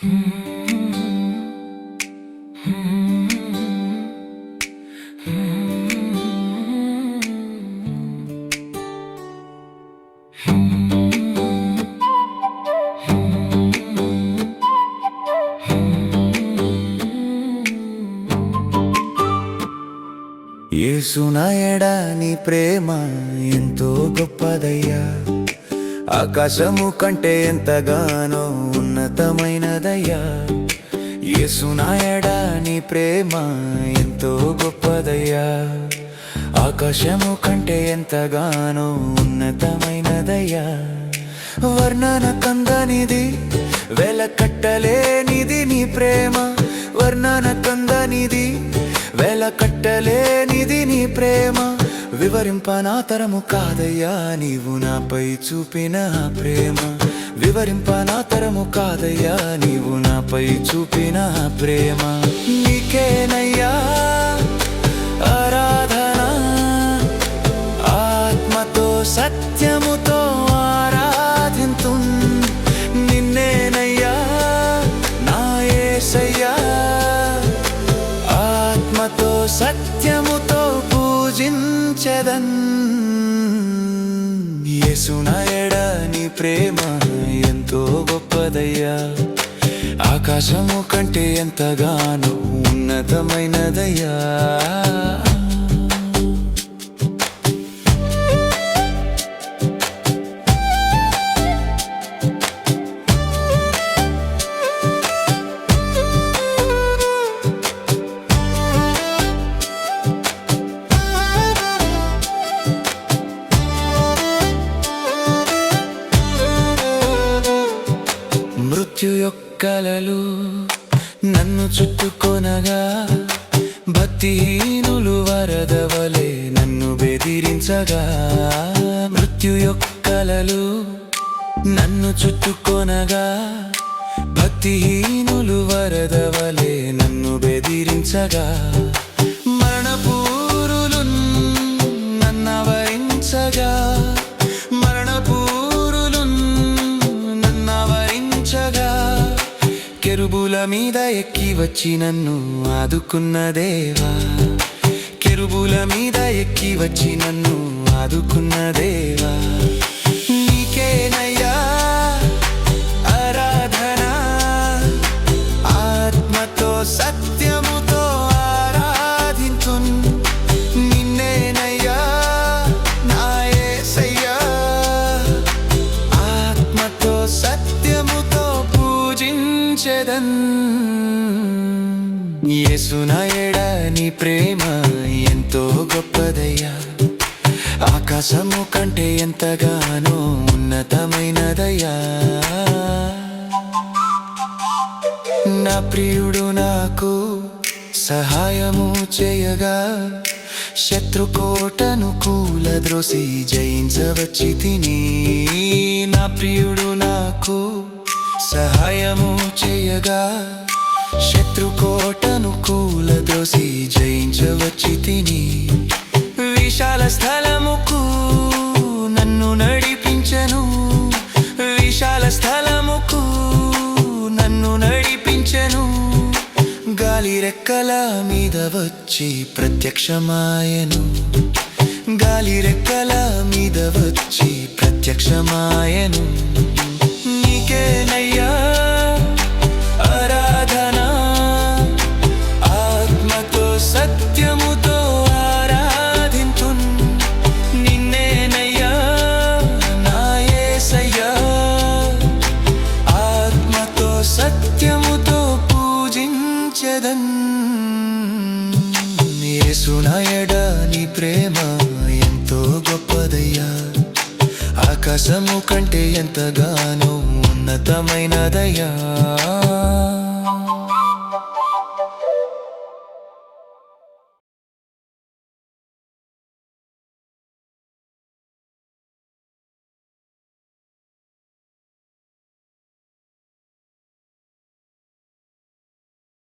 యేసు నాయడా నీ ప్రేమ ఎంతో గొప్పదయ్యా, ఆకాశము కంటే ఎంతగానో ఉన్నతమైనదయ్యా. యేసు నాయడా నీ ప్రేమ ఎంతో గొప్పదయ్యా, ఆకాశము కంటే ఎంతగానో ఉన్నతమైనదయ్యా. వర్ణన కందనిది వెలకట్టలేనిది నీ ప్రేమ, వర్ణన కందనిది వెలకట్టలేనిది నీ ప్రేమ. వివరింపనా తరము కాదయ్యా నీవు నాపై చూపిన ప్రేమ, వివరింపనా తరము కాదయ్యా నీవు నాపై చూపిన ప్రేమ. నీకేనయ్యా ఆరాధన, ఆత్మతో సత్యముతో ఆరాధింతున్ నిన్నేనయ్యా నా యేసయ్యా, ఆత్మతో సత్యముతో పూజించెదన్. యేసు నాయడా నీ ప్రేమ ఎంతో గొప్పదయ్యా, ఆకాశము కంటే ఎంతగానో ఉన్నతమైనదయ్యా. మృత్యు యొక్కలలు నన్ను చుట్టుకొనగా, భక్తిహీనులు వరద వలె నన్ను బెదిరించగా. మృత్యు యొక్కలలు నన్ను చుట్టుకొనగా, భక్తిహీనులు వరద వలె నన్ను బెదిరించగా. మరణపూరులు నన్నవరించగా, కెరూబుల మీద ఎక్కి వచ్చి నన్ను ఆదుకున్న దేవా, కెరూబుల మీద ఎక్కి వచ్చి నన్ను ఆదుకున్న దేవా. నీకేనయ్యా ఆరాధన, ఆత్మతో సత్యముతో ఆరాధింతున్ నిన్నేనయ్యా నా యేసయ్యా, ఆత్మతో సత్యముతో పూజించెదన్. యేసు నాయడా నీ ప్రేమ ఎంతో గొప్పదయ్యా, ఆకాశము కంటే ఎంతగానో ఉన్నతమైనదయ్యా. నా ప్రియుడు నాకు సహాయము చేయగా, శత్రుకోటను కూలద్రోసి జయించవచ్చి తిని. నా ప్రియుడు నాకు సహాయము చేయగా, శత్రుకోటను కూలద్రోసి జయించవచ్చి తిని. విశాల స్థలముకు నన్ను నడిపించెను, విశాల స్థలముకు నన్ను నడిపించెను. గాలి రెక్కల మీద వచ్చి ప్రత్యక్షమాయెను, గాలి రెక్కల మీద వచ్చి ప్రత్యక్షమాయెను. నీకేనయ్యా ఆరాధన, ఆత్మతో సత్యముతో ఆరాధింతున్ నిన్నేనయ్యా నా యేసయ్యా, ఆత్మతో సత్యముతో పూజించెదన్. యేసు నాయడా నీ ప్రేమ ఎంతో గొప్పదయ్యా, ఆకాశము కంటే ఎంతగానో ఉన్నతమైనదయ్యా.